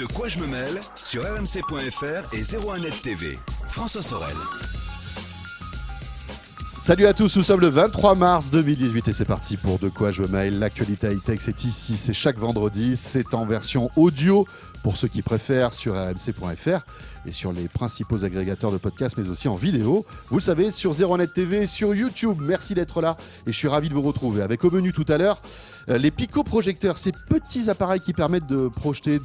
De quoi je me mêle sur rmc.fr et 01net TV. François Sorel. Salut à tous, nous sommes le 23 mars 2018 et c'est parti pour De quoi je me mêle. L'actualité high-tech, c'est ici, c'est chaque vendredi, c'est en version audio pour ceux qui préfèrent sur rmc.fr et sur les principaux agrégateurs de podcasts, mais aussi en vidéo. Vous le savez, sur 01net TV, sur YouTube. Merci d'être là et je suis ravi de vous retrouver. Avec au menu tout à l'heure, les picoprojecteurs, ces petits appareils qui permettent de projeter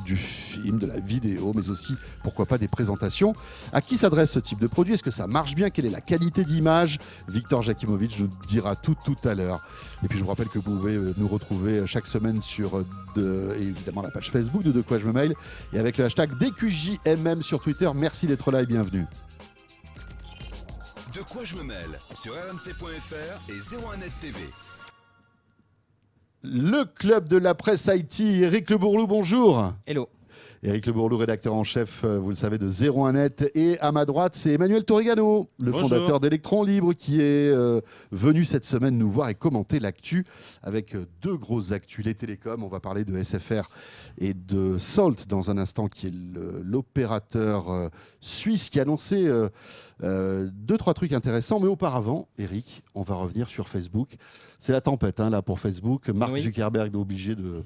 du film, de la vidéo, mais aussi, pourquoi pas, des présentations. À qui s'adresse ce type de produit? Est-ce que ça marche bien? Quelle est la qualité d'image? Victor Jakimovic nous dira tout à l'heure. Et puis je vous rappelle que vous pouvez nous retrouver chaque semaine sur évidemment la page Facebook de quoi je me mêle et avec le hashtag DQJMM sur Twitter. Merci d'être là et bienvenue. De quoi je me mêle sur rmc.fr et 01net TV. Le club de la presse IT, Éric Le Bourlou, bonjour. Hello. Éric Le Bourlou, rédacteur en chef, vous le savez, de 01net. Et à ma droite, c'est Emmanuel Torrigano, le fondateur d'Electron Libre, qui est venu cette semaine nous voir et commenter l'actu avec deux grosses actus. Les télécoms, on va parler de SFR et de Salt dans un instant, qui est l'opérateur suisse qui a annoncé 2-3 trucs intéressants. Mais auparavant, Éric, on va revenir sur Facebook. C'est la tempête là pour Facebook. Mark Zuckerberg est obligé de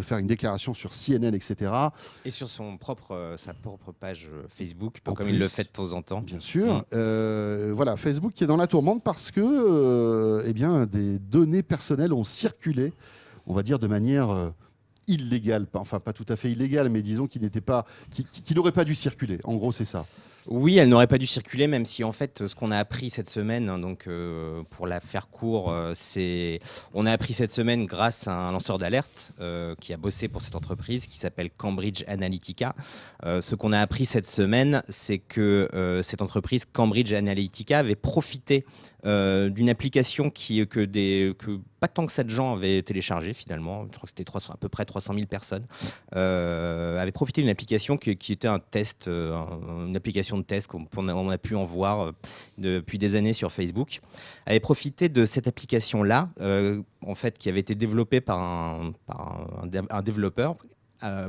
faire une déclaration sur CNN, etc. Et sur sa propre page Facebook, comme il le fait de temps en temps. Bien sûr. Voilà, Facebook qui est dans la tourmente parce que des données personnelles ont circulé, on va dire de manière illégale. Enfin, pas tout à fait illégale, mais disons qui n'aurait pas dû circuler. En gros, c'est ça. Oui, elle n'aurait pas dû circuler, même si en fait, ce qu'on a appris cette semaine, pour la faire court, on a appris cette semaine grâce à un lanceur d'alerte qui a bossé pour cette entreprise, qui s'appelle Cambridge Analytica. Ce qu'on a appris cette semaine, c'est que cette entreprise, Cambridge Analytica, avait profité d'une application que pas tant que ça de gens avaient téléchargé finalement. Je crois que c'était à peu près 300 000 personnes. Avaient profité d'une application qui était un test, une application de test qu'on a pu en voir depuis des années sur Facebook. Avait profité de cette application-là, en fait, qui avait été développée par un développeur,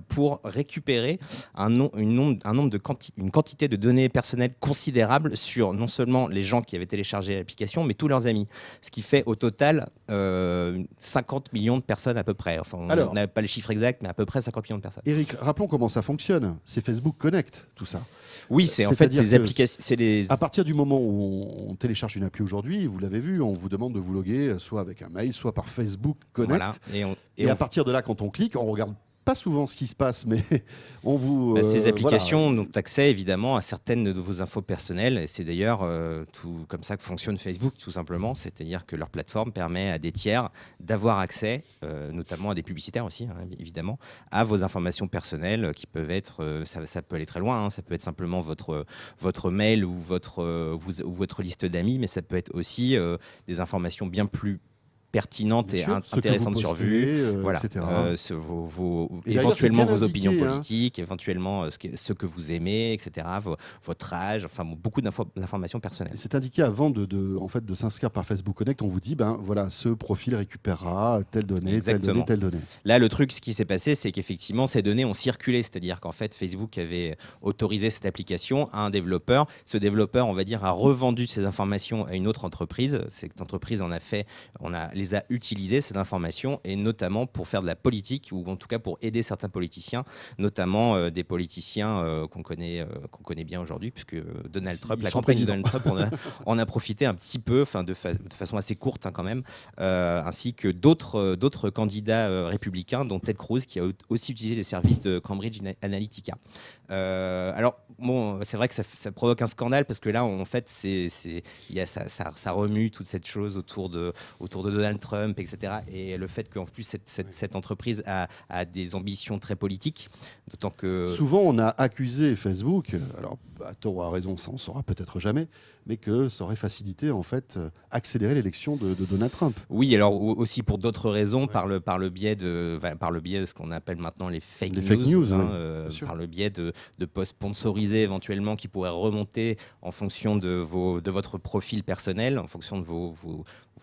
pour récupérer une quantité de données personnelles considérable sur non seulement les gens qui avaient téléchargé l'application, mais tous leurs amis. Ce qui fait au total 50 millions de personnes à peu près. Enfin, on n'a pas les chiffres exacts, mais à peu près 50 millions de personnes. Éric, rappelons comment ça fonctionne. C'est Facebook Connect, tout ça. Oui, c'est en fait ces applications. À partir du moment où on télécharge une appli aujourd'hui, vous l'avez vu, on vous demande de vous loguer soit avec un mail, soit par Facebook Connect. Voilà. Et à partir de là, quand on clique, on regarde pas souvent ce qui se passe, mais on vous... ces applications ont accès évidemment à certaines de vos infos personnelles, et c'est d'ailleurs tout comme ça que fonctionne Facebook, tout simplement. C'est-à-dire que leur plateforme permet à des tiers d'avoir accès, notamment à des publicitaires aussi, évidemment, à vos informations personnelles qui peuvent être... ça peut aller très loin, ça peut être simplement votre mail ou votre liste d'amis, mais ça peut être aussi des informations bien plus pertinentes et intéressantes sur vue, etc. Éventuellement vos opinions politiques, éventuellement ce que vous aimez, etc. Votre âge, enfin beaucoup d'informations personnelles. C'est indiqué avant de s'inscrire par Facebook Connect. On vous dit, ce profil récupérera telle donnée, telle donnée. Là, le truc, ce qui s'est passé, c'est qu'effectivement, ces données ont circulé. C'est-à-dire qu'en fait, Facebook avait autorisé cette application à un développeur. Ce développeur, on va dire, a revendu ces informations à une autre entreprise. Cette entreprise les a utilisées, ces informations, et notamment pour faire de la politique, ou en tout cas pour aider certains politiciens, notamment des politiciens qu'on connaît bien aujourd'hui, puisque Donald Trump, la campagne de Donald Trump, on a profité un petit peu, de façon assez courte quand même, ainsi que d'autres candidats républicains, dont Ted Cruz, qui a aussi utilisé les services de Cambridge Analytica. C'est vrai que ça provoque un scandale, parce que là, en fait, ça remue toute cette chose autour de Donald Trump, etc. Et le fait qu'en plus, cette entreprise a des ambitions très politiques, d'autant que... Souvent, on a accusé Facebook, alors à tort ou à raison, ça on ne saura peut-être jamais, mais que ça aurait facilité, en fait, accélérer l'élection de Donald Trump. Oui, alors aussi pour d'autres raisons, par le biais de ce qu'on appelle maintenant les fake news, par le biais de posts sponsorisés éventuellement qui pourraient remonter en fonction de votre profil personnel, en fonction de vos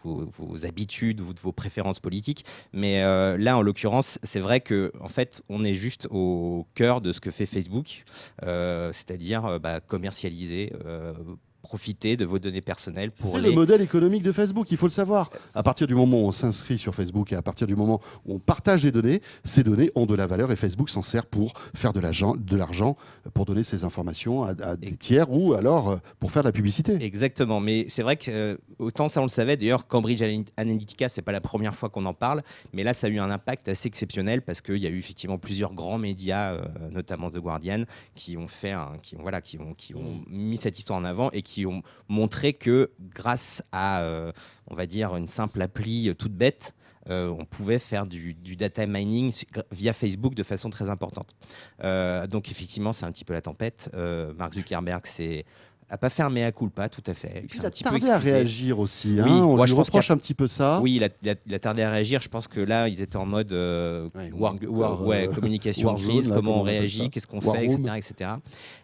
vos habitudes ou de vos préférences politiques. Mais là, en l'occurrence, c'est vrai que en fait, on est juste au cœur de ce que fait Facebook, c'est-à-dire commercialiser. Profiter de vos données personnelles pour C'est le modèle économique de Facebook, il faut le savoir. À partir du moment où on s'inscrit sur Facebook et à partir du moment où on partage des données, ces données ont de la valeur et Facebook s'en sert pour faire de l'argent, pour donner ces informations à des tiers ou alors pour faire de la publicité. Exactement, mais c'est vrai que autant ça on le savait, d'ailleurs Cambridge Analytica, c'est pas la première fois qu'on en parle, mais là ça a eu un impact assez exceptionnel parce qu'il y a eu effectivement plusieurs grands médias, notamment The Guardian, qui ont mis cette histoire en avant et qui ont montré que grâce à, on va dire, une simple appli toute bête, on pouvait faire du data mining via Facebook de façon très importante. Donc effectivement, c'est un petit peu la tempête. Mark Zuckerberg n'a pas fait un mea culpa, tout à fait. Il a tardé à réagir aussi. Oui, on moi, lui reproche un petit peu ça. Oui, il a tardé à réagir. Je pense que là, ils étaient en mode communication de crise, comment on réagit, qu'est-ce qu'on fait, etc.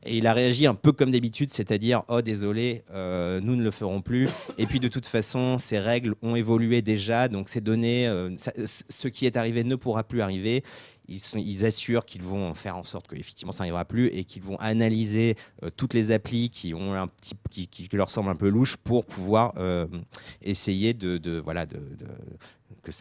Et il a réagi un peu comme d'habitude, c'est-à-dire « Oh, désolé, nous ne le ferons plus ». Et puis, de toute façon, ces règles ont évolué déjà. Donc, ces données, ce qui est arrivé ne pourra plus arriver. Ils assurent qu'ils vont faire en sorte que effectivement ça n'arrivera plus et qu'ils vont analyser toutes les applis qui leur semblent un peu louches pour pouvoir essayer que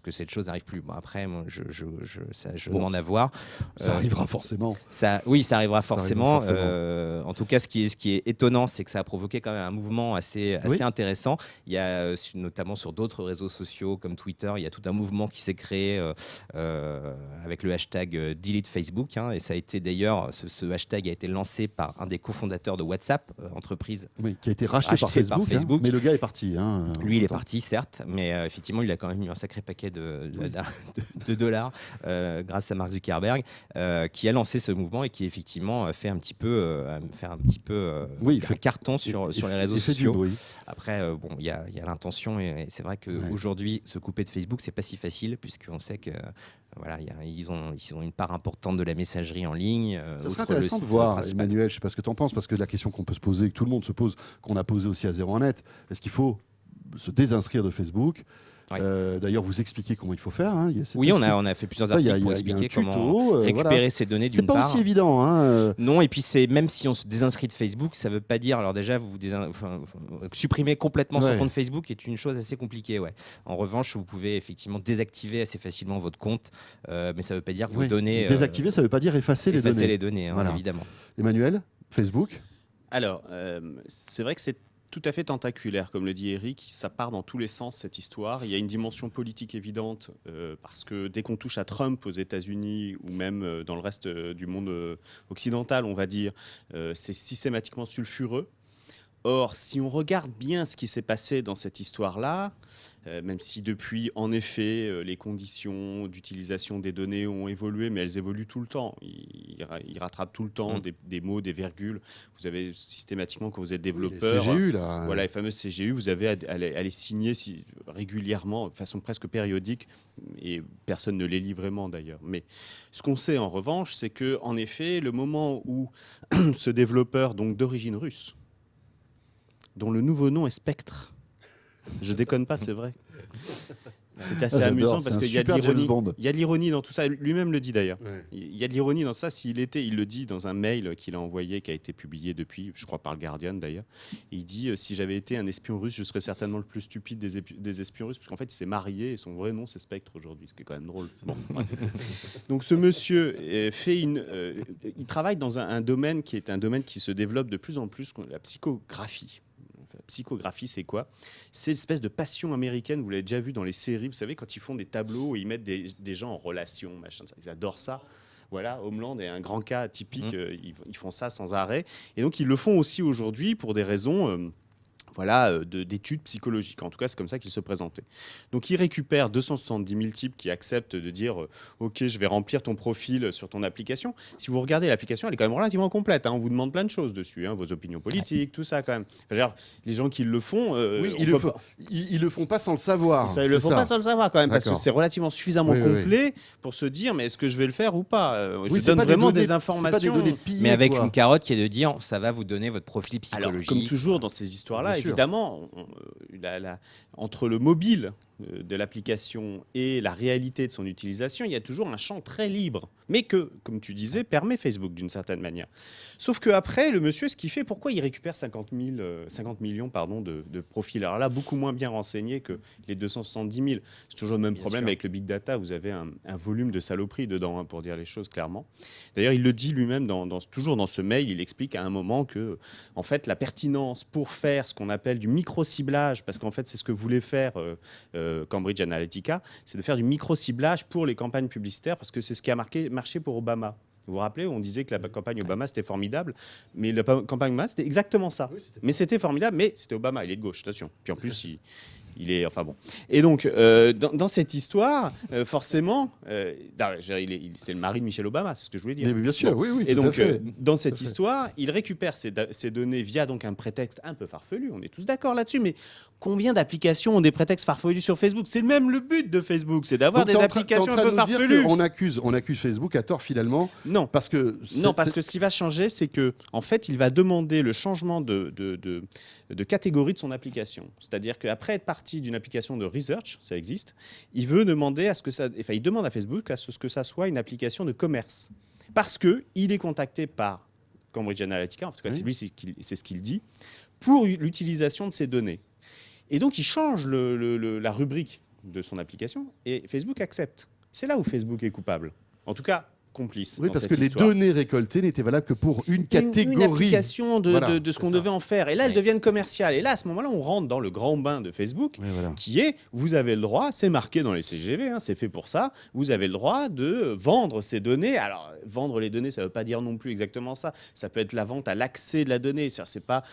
cette chose n'arrive plus. Bon, après, moi, je demande à voir. Ça arrivera forcément. Oui, ça arrivera forcément. En tout cas, ce qui est étonnant, c'est que ça a provoqué quand même un mouvement assez intéressant. Il y a notamment sur d'autres réseaux sociaux comme Twitter, il y a tout un mouvement qui s'est créé avec le hashtag Delete Facebook. Et ça a été d'ailleurs, ce hashtag a été lancé par un des cofondateurs de WhatsApp, entreprise. Oui, qui a été racheté par Facebook. Mais le gars est parti. Lui, il est parti, certes, mais effectivement, il a quand même eu un sacré paquet de dollars grâce à Mark Zuckerberg, qui a lancé ce mouvement et qui effectivement fait un petit peu un carton sur les réseaux sociaux. Après, il y a l'intention et c'est vrai qu'aujourd'hui, se couper de Facebook, c'est pas si facile puisqu'on sait que ils ont une part importante de la messagerie en ligne. Ça serait intéressant de voir, Emmanuel, je ne sais pas ce que tu en penses, parce que la question qu'on peut se poser, que tout le monde se pose, qu'on a posée aussi à 01net, est-ce qu'il faut se désinscrire de Facebook? D'ailleurs, vous expliquez comment il faut faire. Oui, on a fait plusieurs articles pour expliquer comment récupérer ces données d'une part. C'est pas aussi évident. Non, et puis même si on se désinscrit de Facebook, ça veut pas dire. Alors déjà, supprimer complètement son compte Facebook est une chose assez compliquée. Ouais. En revanche, vous pouvez effectivement désactiver assez facilement votre compte, mais ça veut pas dire que vos données. Désactiver, ça veut pas dire effacer les données. Effacer les données, évidemment. Emmanuel, Facebook. Alors, c'est vrai que c'est tout à fait tentaculaire, comme le dit Eric, ça part dans tous les sens cette histoire. Il y a une dimension politique évidente parce que dès qu'on touche à Trump aux États-Unis ou même dans le reste du monde occidental, on va dire, c'est systématiquement sulfureux. Or, si on regarde bien ce qui s'est passé dans cette histoire-là, même si depuis, en effet, les conditions d'utilisation des données ont évolué, mais elles évoluent tout le temps. Ils rattrapent tout le temps des mots, des virgules. Vous avez systématiquement, quand vous êtes développeur, les CGU, là. Voilà, les fameuses CGU, vous avez à les signer régulièrement, de façon presque périodique, et personne ne les lit vraiment d'ailleurs. Mais ce qu'on sait en revanche, c'est que, en effet, le moment où ce développeur, donc d'origine russe, dont le nouveau nom est Spectre. Je déconne pas, c'est vrai. C'est assez amusant parce qu'il y a de l'ironie dans tout ça. Lui-même le dit d'ailleurs. Ouais. Il y a de l'ironie dans ça. Il le dit dans un mail qu'il a envoyé, qui a été publié depuis, je crois par le Guardian d'ailleurs. Il dit si j'avais été un espion russe, je serais certainement le plus stupide des espions russes, parce qu'en fait il s'est marié et son vrai nom c'est Spectre aujourd'hui, ce qui est quand même drôle. Bon, donc ce monsieur il travaille dans un domaine qui est un domaine qui se développe de plus en plus, la psychographie. La psychographie, c'est quoi? C'est l'espèce de passion américaine, vous l'avez déjà vu dans les séries, vous savez, quand ils font des tableaux où ils mettent des gens en relation, machin, ils adorent ça. Voilà, Homeland est un grand cas typique, ils font ça sans arrêt. Et donc, ils le font aussi aujourd'hui pour des raisons... d'études psychologiques. En tout cas, c'est comme ça qu'il se présentait. Donc, il récupère 270 000 types qui acceptent de dire « Ok, je vais remplir ton profil sur ton application ». Si vous regardez l'application, elle est quand même relativement complète. On vous demande plein de choses dessus, vos opinions politiques, tout ça quand même. Enfin, les gens qui le font... ils le font pas sans le savoir. Ils le font pas sans le savoir quand même, parce que c'est relativement suffisamment complet pour se dire « Mais est-ce que je vais le faire ou pas ?» Je donne vraiment des informations. Mais avec une carotte qui est de dire « Ça va vous donner votre profil psychologique ». Alors, comme toujours dans ces histoires-là, sûr. évidemment, entre le mobile de l'application et la réalité de son utilisation, il y a toujours un champ très libre, mais que, comme tu disais, permet Facebook d'une certaine manière. Sauf qu'après, le monsieur, ce qu'il fait, pourquoi il récupère 50 millions de profils? Alors là, beaucoup moins bien renseignés que les 270 000. C'est toujours le même problème avec le big data. Vous avez un volume de saloperies dedans, pour dire les choses clairement. D'ailleurs, il le dit lui-même toujours dans ce mail. Il explique à un moment que, en fait, la pertinence pour faire ce qu'on appelle du micro-ciblage, parce qu'en fait, c'est ce que voulait faire Cambridge Analytica, c'est de faire du micro-ciblage pour les campagnes publicitaires, parce que c'est ce qui a marché pour Obama. Vous vous rappelez, on disait que la campagne Obama, c'était formidable, mais la campagne Obama, c'était exactement ça. Oui, mais c'était formidable, mais c'était Obama, il est de gauche, attention. Puis en plus, il est... Enfin bon. Et donc, dans cette histoire, forcément, c'est le mari de Michelle Obama, c'est ce que je voulais dire. Mais bien sûr, bon. oui, et tout donc, à fait. dans cette histoire, il récupère ces données via donc un prétexte un peu farfelu, on est tous d'accord là-dessus, mais combien d'applications ont des prétextes farfelus sur Facebook? C'est même le but de Facebook, c'est d'avoir des applications un peu farfelues. On accuse Facebook à tort finalement. Non, parce que ce qui va changer, c'est que en fait, il va demander le changement de catégorie de son application. C'est-à-dire qu'après être parti d'une application de research, ça existe, il veut demander il demande à Facebook à ce que ça soit une application de commerce, parce que il est contacté par Cambridge Analytica, en tout cas c'est ce qu'il dit, pour l'utilisation de ces données. Et donc, il change la rubrique de son application et Facebook accepte. C'est là où Facebook est coupable. En tout cas, complice. Oui, parce que histoire. les données récoltées n'étaient valables que pour une catégorie. Une application de ce qu'on ça. devait en faire. Et là, elles deviennent commerciales. Et là, à ce moment-là, on rentre dans le grand bain de Facebook, qui est, vous avez le droit, c'est marqué dans les CGV, c'est fait pour ça, vous avez le droit de vendre ces données. Alors, vendre les données, ça ne veut pas dire non plus exactement ça. Ça peut être la vente à l'accès de la donnée. C'est pas,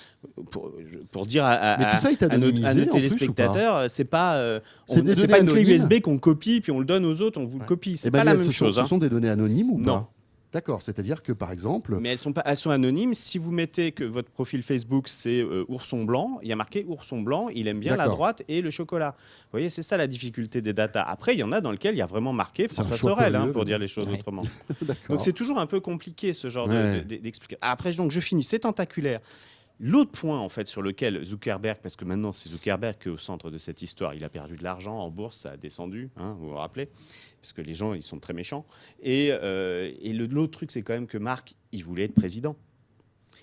pour dire à nos téléspectateurs, c'est pas une clé USB qu'on copie, puis on le donne aux autres, on vous le copie. C'est pas la même chose. Ce sont des données anonymes ou non. pas? D'accord, c'est-à-dire que par exemple... Mais elles sont anonymes. Si vous mettez que votre profil Facebook, c'est ourson blanc, il y a marqué ourson blanc, il aime bien la droite et le chocolat. Vous voyez, c'est ça la difficulté des datas. Après, il y en a dans lequel il y a vraiment marqué François Sorel, pour dire les choses autrement. Donc c'est toujours un peu compliqué ce genre d'explication. Après, donc, je finis, c'est tentaculaire. L'autre point, en fait, sur lequel Zuckerberg, parce que maintenant c'est Zuckerberg qui est au centre de cette histoire, il a perdu de l'argent en bourse, ça a descendu, vous vous rappelez, parce que les gens, ils sont très méchants. Et l'autre truc, c'est quand même que Mark, il voulait être président.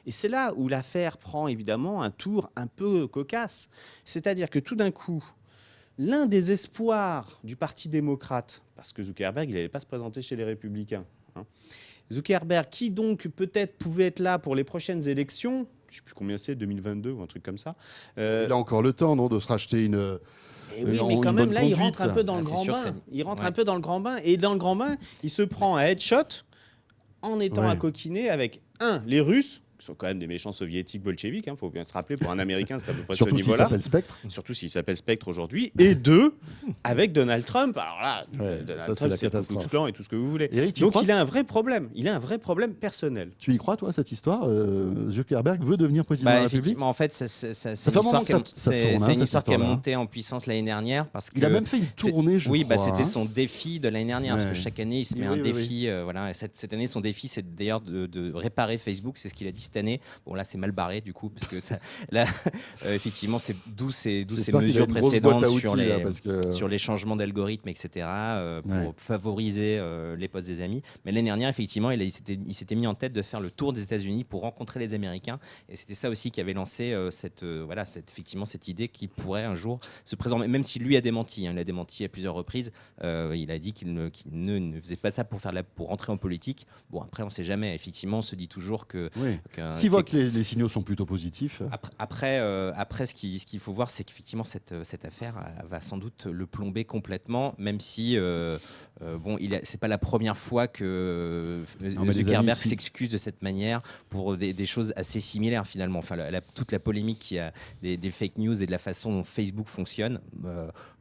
Et c'est là où l'affaire prend évidemment un tour un peu cocasse. C'est-à-dire que tout d'un coup, l'un des espoirs du Parti démocrate, parce que Zuckerberg, il n'allait pas se présenter chez les Républicains, Zuckerberg, qui donc peut-être pouvait être là pour les prochaines élections, je ne sais plus combien c'est, 2022 ou un truc comme ça. Il a encore le temps, non, de se racheter une... Et oui, mais quand même, là, il rentre un peu dans le grand bain. Il rentre un peu dans le grand bain. Et dans le grand bain, il se prend un headshot en étant à coquiner avec, les Russes, qui sont quand même des méchants soviétiques bolcheviques, faut bien se rappeler, pour un Américain, c'est à peu près ce niveau-là. Surtout s'il s'appelle Spectre. Surtout s'il s'appelle Spectre aujourd'hui. Et 2, avec Donald Trump. Alors là, Donald Trump, c'est le Ku Klux Klan et tout ce que vous voulez. Eric, donc il a un vrai problème. Il a un vrai problème personnel. Tu y crois, toi, cette histoire? Zuckerberg veut devenir président de la République? Effectivement, en fait, c'est une histoire qui a monté en puissance l'année dernière. Parce que il a même fait une tournée, je crois. Oui, c'était son défi de l'année dernière. Parce que chaque année, il se met un défi. Voilà. Et cette année, son défi, c'est d'ailleurs de réparer Facebook. C'est ce qu'il a dit cette année. Bon, là, c'est mal barré, du coup, parce que là, effectivement, c'est d'où ces mesures précédentes sur les changements d'algorithmes, etc., pour favoriser les posts des amis. Mais l'année dernière, effectivement, il s'était mis en tête de faire le tour des États-Unis pour rencontrer les Américains. Et c'était ça aussi qui avait lancé effectivement, cette idée qui pourrait un jour se présenter, même si lui a démenti. Il a démenti à plusieurs reprises. Il a dit qu'il ne faisait pas ça pour rentrer en politique. Bon, après, on ne sait jamais. Effectivement, on se dit toujours que... S'il voit que les signaux sont plutôt positifs. Après, ce qu'il faut voir, c'est qu'effectivement, cette affaire va sans doute le plomber complètement, même si c'est pas la première fois que Zuckerberg s'excuse de cette manière pour des choses assez similaires finalement. Enfin, toute la polémique qu'il y a des fake news et de la façon dont Facebook fonctionne.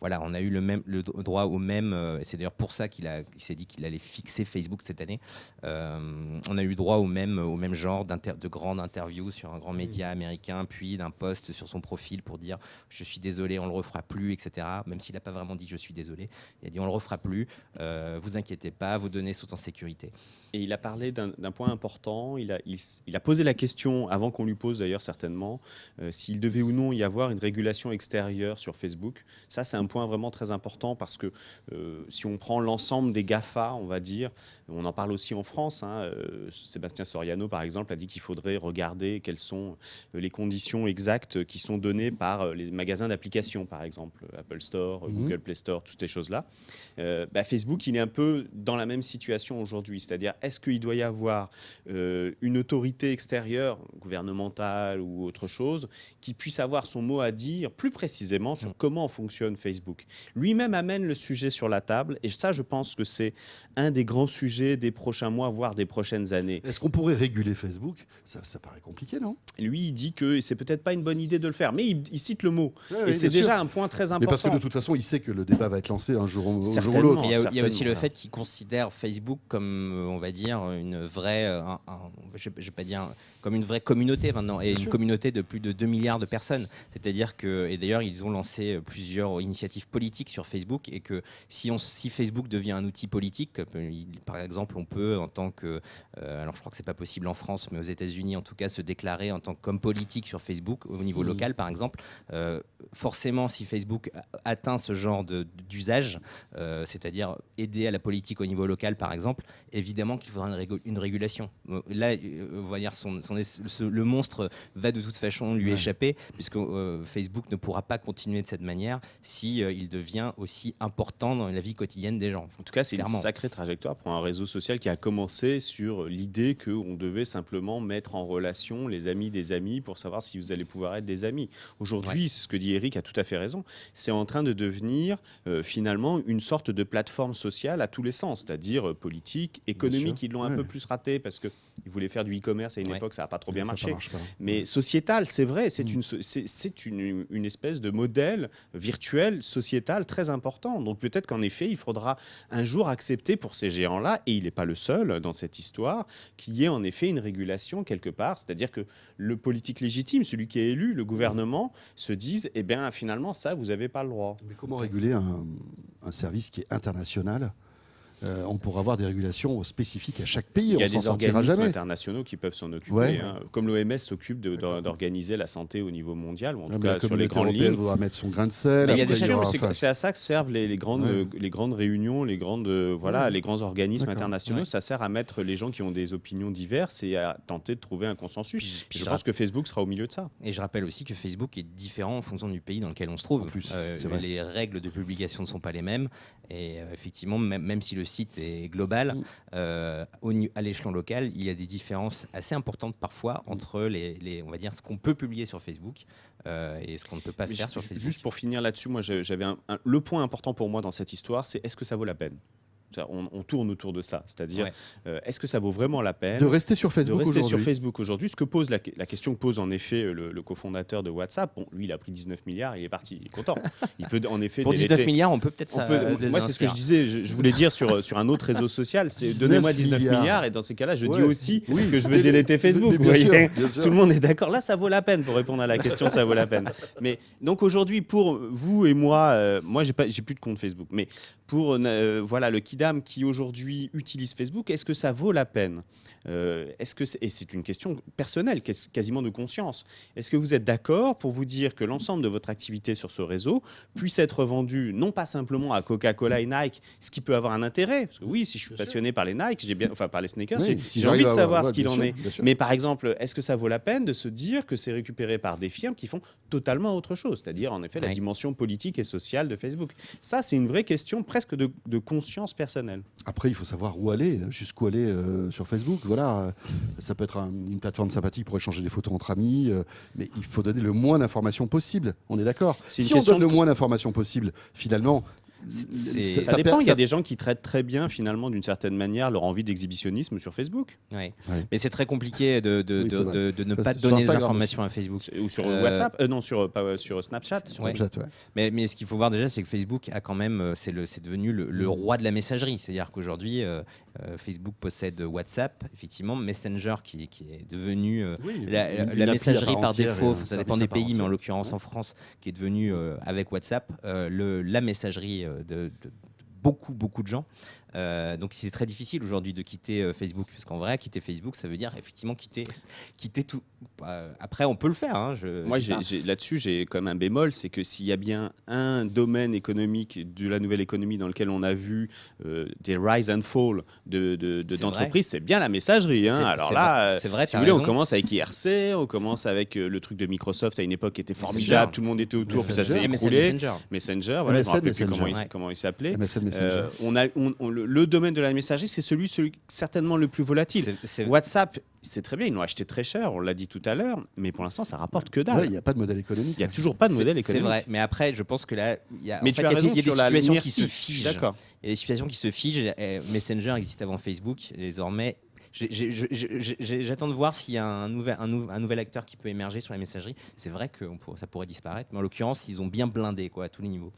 On a eu le droit au même. Et c'est d'ailleurs pour ça qu'il s'est dit qu'il allait fixer Facebook cette année. On a eu droit au même genre de grande interview sur un grand média américain, puis d'un post sur son profil pour dire « je suis désolé, on le refera plus », etc. Même s'il n'a pas vraiment dit « je suis désolé », il a dit « on le refera plus, vous inquiétez pas, vos données sont en sécurité ». Et il a parlé d'un point important, il a posé la question, avant qu'on lui pose d'ailleurs certainement, s'il devait ou non y avoir une régulation extérieure sur Facebook. Ça, c'est un point vraiment très important parce que si on prend l'ensemble des GAFA, on va dire, on en parle aussi en France, Sébastien Soriano par exemple a dit qu'il faudrait regarder quelles sont les conditions exactes qui sont données par les magasins d'applications, par exemple, Apple Store, Google Play Store, toutes ces choses-là. Facebook, il est un peu dans la même situation aujourd'hui, c'est-à-dire est-ce qu'il doit y avoir une autorité extérieure, gouvernementale ou autre chose, qui puisse avoir son mot à dire plus précisément sur comment fonctionne Facebook. Lui-même amène le sujet sur la table et ça, je pense que c'est un des grands sujets des prochains mois, voire des prochaines années. Est-ce qu'on pourrait réguler Facebook ? Ça paraît compliqué, non ? Lui, il dit que c'est peut-être pas une bonne idée de le faire, mais il cite le mot. Ouais, et c'est bien déjà sûr. un point très important. Mais parce que de toute façon, il sait que le débat va être lancé un jour ou Certainement. l'autre. Il y a aussi le Certainement. fait qu'il considère Facebook comme, on va dire, une vraie, je vais pas dire, comme une vraie communauté maintenant, et une communauté de plus de 2 milliards de personnes. C'est-à-dire que, et d'ailleurs, ils ont lancé plusieurs initiatives politiques sur Facebook, et que si Facebook devient un outil politique, par exemple, on peut, en tant que, alors je crois que c'est pas possible en France, mais aux États-Unis, en tout cas, se déclarer en tant qu'homme politique sur Facebook au niveau local, par exemple. Forcément, si Facebook atteint ce genre d'usage, c'est-à-dire aider à la politique au niveau local, par exemple, évidemment qu'il faudra une régulation. Là, on va dire le monstre va de toute façon lui échapper, puisque Facebook ne pourra pas continuer de cette manière si il devient aussi important dans la vie quotidienne des gens. En tout cas, c'est une Clairement. sacrée trajectoire pour un réseau social qui a commencé sur l'idée qu'on devait simplement mettre en relation les amis des amis pour savoir si vous allez pouvoir être des amis. Aujourd'hui, ce que dit Eric a tout à fait raison, c'est en train de devenir finalement une sorte de plateforme sociale à tous les sens, c'est-à-dire politique, économique. Ils l'ont un peu plus raté parce qu'ils voulaient faire du e-commerce à une époque, ça n'a pas trop bien marché. Mais sociétal, c'est vrai, c'est une espèce de modèle virtuel, sociétal très important. Donc peut-être qu'en effet, il faudra un jour accepter pour ces géants-là, et il n'est pas le seul dans cette histoire, qu'il y ait en effet une régulation quelque part. C'est-à-dire que le politique légitime, celui qui est élu, le gouvernement, se dise, eh bien finalement, ça, vous n'avez pas le droit. Mais comment réguler un service qui est international ? On pourra avoir des régulations spécifiques à chaque pays. Il y a on s'en des sortira organismes jamais. internationaux qui peuvent s'en occuper. Ouais. Comme l'OMS s'occupe d'organiser la santé au niveau mondial, ou en tout Mais la cas sur les communauté grandes européenne lignes. voudra mettre son grain de sel. Mais il y a après, déjà- il y aura- C'est à ça que servent les grandes réunions, les grands organismes D'accord. internationaux. Ouais. Ça sert à mettre les gens qui ont des opinions diverses et à tenter de trouver un consensus. Puis je je pense que Facebook sera au milieu de ça. Et je rappelle aussi que Facebook est différent en fonction du pays dans lequel on se trouve. En plus, c'est vrai. Les règles de publication ne sont pas les mêmes. Et effectivement, même si le site est global, à l'échelon local, il y a des différences assez importantes parfois entre on va dire, ce qu'on peut publier sur Facebook et ce qu'on ne peut pas faire sur Facebook. Juste pour finir là-dessus, moi j'avais le point important pour moi dans cette histoire, c'est est-ce que ça vaut la peine ? On tourne autour de ça, c'est-à-dire est-ce que ça vaut vraiment la peine De rester sur Facebook de rester sur aujourd'hui. Facebook aujourd'hui? Ce que pose la question que pose en effet le cofondateur de WhatsApp, bon, lui il a pris 19 milliards, il est parti, il est content. Il peut en effet Pour 19 milliards, on peut peut-être moi c'est ce que je disais, je voulais dire sur un autre réseau social, c'est donnez-moi 19 milliards et dans ces cas-là je dis aussi que je veux déléter Facebook. Mais Vous bien sûr, voyez, bien sûr. tout le monde est d'accord. Là ça vaut la peine pour répondre à la question, ça vaut la peine. Mais donc aujourd'hui pour vous et moi, moi j'ai plus de compte Facebook, mais pour voilà le Kidam qui aujourd'hui utilise Facebook, est-ce que ça vaut la peine? Et c'est une question personnelle, quasiment de conscience. Est-ce que vous êtes d'accord pour vous dire que l'ensemble de votre activité sur ce réseau puisse être vendue non pas simplement à Coca-Cola et Nike, ce qui peut avoir un intérêt, parce que oui, si je suis passionné par les Nike, par les sneakers, Oui, si j'ai envie de j'arrive à savoir avoir- ce qu'il bien en sûr, est. bien sûr. Mais par exemple, est-ce que ça vaut la peine de se dire que c'est récupéré par des firmes qui font totalement autre chose, c'est-à-dire en effet la dimension politique et sociale de Facebook? Ça, c'est une vraie question presque de conscience personnelle. Après, il faut savoir où aller, jusqu'où aller sur Facebook. Voilà, ça peut être une plateforme sympathique pour échanger des photos entre amis, mais il faut donner le moins d'informations possible. On est d'accord. C'est une Si on question donne le moins d'informations possible, finalement, Ça dépend. Il y a des gens qui traitent très bien, finalement, d'une certaine manière, leur envie d'exhibitionnisme sur Facebook. Ouais. Ouais. Mais c'est très compliqué de ne pas Sur donner des Instagram informations à Facebook. Ou sur WhatsApp. Non, sur Snapchat. Snapchat, ouais. Mais ce qu'il faut voir déjà, c'est que Facebook a quand même, c'est devenu le roi de la messagerie. C'est-à-dire qu'aujourd'hui, Facebook possède WhatsApp, effectivement, Messenger qui est devenu la messagerie par défaut. Ça dépend des pays, mais en l'occurrence en France, qui est devenu avec WhatsApp la messagerie de beaucoup de gens. Donc c'est très difficile aujourd'hui de quitter Facebook, parce qu'en vrai, quitter Facebook, ça veut dire effectivement quitter tout. Après, on peut le faire. Hein, Moi, là-dessus, j'ai quand même un bémol, c'est que s'il y a bien un domaine économique de la nouvelle économie dans lequel on a vu des rise and fall d'entreprises, c'est bien la messagerie. Hein. Alors là, c'est vrai, si vous voulez, on commence avec IRC, on commence avec le truc de Microsoft à une époque qui était formidable, tout le monde était autour, puis ça s'est écroulé. Messenger, voilà, je me rappelle plus comment il s'appelait. Le domaine de la messagerie, c'est celui certainement le plus volatile. WhatsApp, c'est très bien, ils l'ont acheté très cher, on l'a dit tout à l'heure, mais pour l'instant, ça rapporte que dalle. Il n'y a pas de modèle économique. Il n'y a toujours pas de modèle économique. C'est vrai, mais après, je pense que là, il y a des situations qui se figent. D'accord. Il y a des situations qui se figent. Messenger existe avant Facebook, et désormais. J'attends de voir s'il y a un nouvel acteur qui peut émerger sur la messagerie. C'est vrai que ça pourrait disparaître, mais en l'occurrence, ils ont bien blindé à tous les niveaux.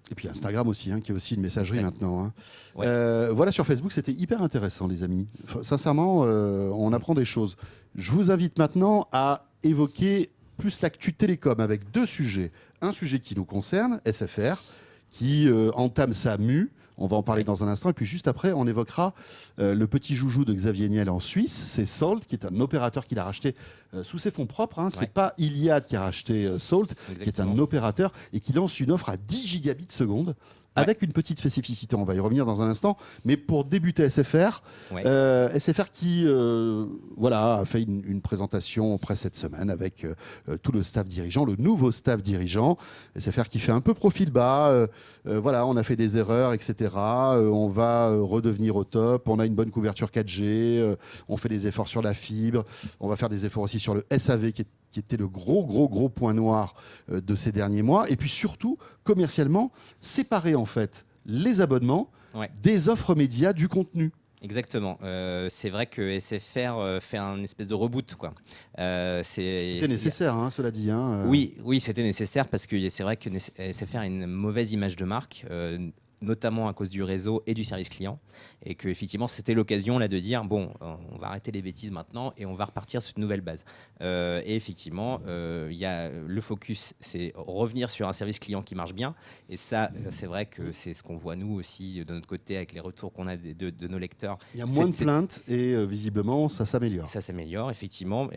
Et puis Instagram aussi, qui est aussi une messagerie maintenant. Ouais. Voilà, sur Facebook, c'était hyper intéressant, les amis. Sincèrement, on apprend des choses. Je vous invite maintenant à évoquer plus l'actu télécom avec deux sujets. Un sujet qui nous concerne, SFR, qui entame sa mue. On va en parler dans un instant. Et puis juste après, on évoquera le petit joujou de Xavier Niel en Suisse. C'est Salt, qui est un opérateur qu'il a racheté sous ses fonds propres. C'est pas Iliad qui a racheté Salt, qui est un opérateur et qui lance une offre à 10 gigabits seconde. Avec une petite spécificité, on va y revenir dans un instant. Mais pour débuter SFR, SFR qui a fait une présentation près cette semaine avec tout le staff dirigeant, le nouveau staff dirigeant. SFR qui fait un peu profil bas. On a fait des erreurs, etc. On va redevenir au top. On a une bonne couverture 4G. On fait des efforts sur la fibre. On va faire des efforts aussi sur le SAV qui était le gros point noir de ces derniers mois. Et puis surtout, commercialement, séparer en fait les abonnements des offres médias du contenu. Exactement. C'est vrai que SFR fait un espèce de reboot. C'était nécessaire, cela dit. Oui, c'était nécessaire parce que c'est vrai que SFR a une mauvaise image de marque. Notamment à cause du réseau et du service client, et que effectivement c'était l'occasion là de dire bon, on va arrêter les bêtises maintenant et on va repartir sur une nouvelle base. Et effectivement, il y a le focus, c'est revenir sur un service client qui marche bien, et ça, c'est vrai que c'est ce qu'on voit nous aussi de notre côté avec les retours qu'on a de nos lecteurs. Il y a moins de plaintes et visiblement ça s'améliore. Ça s'améliore effectivement.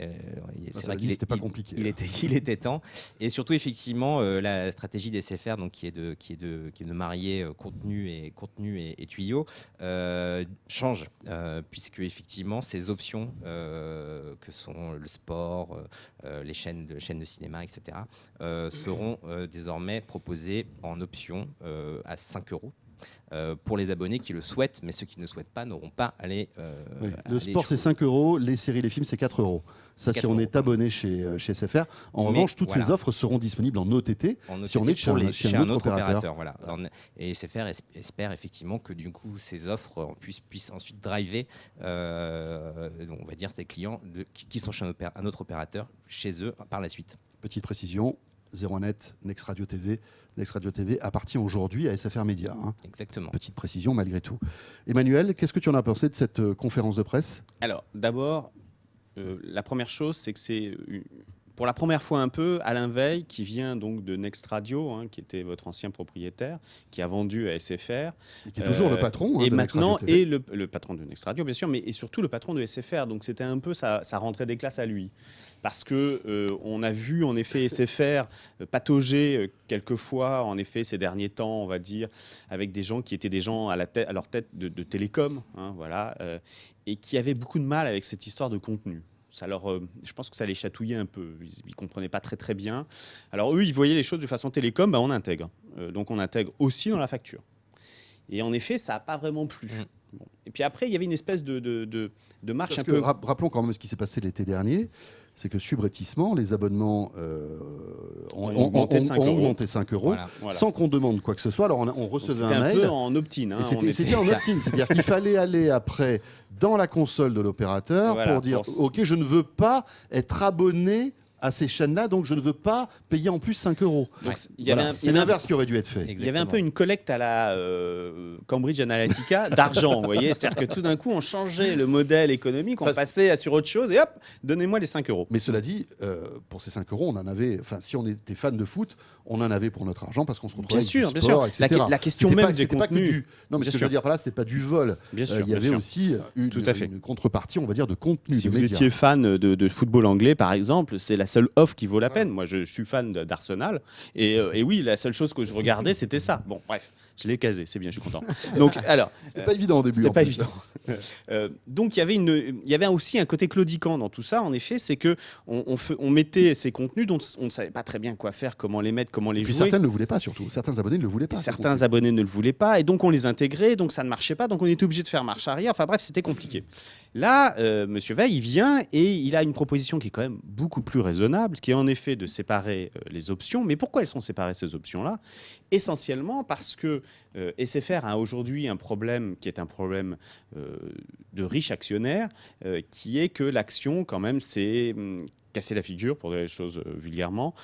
C'est vrai qu'il n'était pas compliqué. Il était temps, et surtout effectivement la stratégie des SFR, donc qui est de marier contenu et tuyaux, change, puisque effectivement ces options que sont le sport, les chaînes de cinéma, etc., seront désormais proposées en option à 5 € pour les abonnés qui le souhaitent, mais ceux qui ne le souhaitent pas n'auront pas à les... le sport, c'est 5 €, les séries, les films, c'est 4 €. Ça, si on est abonné chez SFR. En revanche, toutes ces offres seront disponibles en OTT, si on est chez un autre opérateur. Voilà. Et SFR espère effectivement que du coup, ces offres puissent ensuite driver, on va dire, ces clients qui sont chez un autre opérateur, chez eux, par la suite. Petite précision, 01net, Next Radio TV. Next Radio TV appartient aujourd'hui à SFR Média. Exactement. Petite précision malgré tout. Emmanuel, qu'est-ce que tu en as pensé de cette conférence de presse ? Alors, d'abord, la première chose, c'est que c'est pour la première fois un peu Alain Veil, qui vient donc de Next Radio, qui était votre ancien propriétaire, qui a vendu à SFR. Et qui est toujours le patron. Et de maintenant, Next Radio TV. et le patron de Next Radio, bien sûr, mais et surtout le patron de SFR. Donc c'était un peu sa rentrée des classes à lui. Parce que on a vu en effet SFR patauger quelquefois, en effet, ces derniers temps, on va dire, avec des gens qui étaient des gens à leur tête de télécom, et qui avaient beaucoup de mal avec cette histoire de contenu. Je pense que ça les chatouillait un peu. Ils ne comprenaient pas très très bien. Alors eux, ils voyaient les choses de façon télécom, on intègre. Donc on intègre aussi dans la facture. Et en effet, ça n'a pas vraiment plu. Bon. Et puis après, il y avait une espèce de marche Parce un que, peu... rappelons quand même ce qui s'est passé l'été dernier, c'est que subrepticement, les abonnements ont augmenté de 5 euros. augmenté 5 euros, Voilà. sans qu'on demande quoi que ce soit. Alors on recevait C'était un un mail. peu en opt-in. Hein, Et c'était en opt-in, c'est-à-dire qu'il fallait aller après dans la console de l'opérateur Voilà, pour dire pour- ok, je ne veux pas être abonné à ces chaînes-là, donc je ne veux pas payer en plus 5 euros. Donc, Ouais. il y avait Voilà. un- C'est l'inverse qui aurait dû être fait. Exactement. Il y avait un peu une collecte à la Cambridge Analytica d'argent, vous voyez. C'est-à-dire que tout d'un coup, on changeait le modèle économique, on Enfin, passait sur autre chose et hop, donnez-moi les 5 euros. Mais cela dit, pour ces 5 euros, on en avait. Enfin, si on était fan de foot, on en avait pour notre argent parce qu'on se retrouvait Bien avec sûr, du bien sport, sûr. etc. La question C'était même pas- des c'était pas que contenus. du. Non, mais Bien ce que je sûr. veux dire par là, c'était pas du vol. Bien sûr, Il y bien avait sûr. aussi Tout à fait. une contrepartie, on va dire, de contenu. Si de vous médias. étiez fan de football anglais, par exemple, c'est la seule offre qui vaut la peine. Moi, je suis fan d'Arsenal. Et oui, la seule chose que je regardais, c'était ça. Bon, bref, je l'ai casé, c'est bien, je suis content. Donc, alors, C'était pas évident au début. c'était en pas plus. évident. Donc, il y avait aussi un côté claudiquant dans tout ça, en effet, c'est que on mettait ces contenus dont on ne savait pas très bien quoi faire, comment les mettre, comment les Et puis jouer. certains ne le voulaient pas, surtout. Certains abonnés ne le voulaient pas. Et ces certains contenus. abonnés ne le voulaient pas, et donc on les intégrait, donc ça ne marchait pas, donc on était obligé de faire marche arrière. Enfin bref, c'était compliqué. Là, Monsieur Veil, il vient et il a une proposition qui est quand même beaucoup plus raisonnable, qui est en effet de séparer les options. Mais pourquoi elles sont séparées, ces options-là? Essentiellement parce que SFR a aujourd'hui un problème qui est un problème de riches actionnaires, qui est que l'action, quand même, c'est casser la figure, pour dire les choses vulgairement,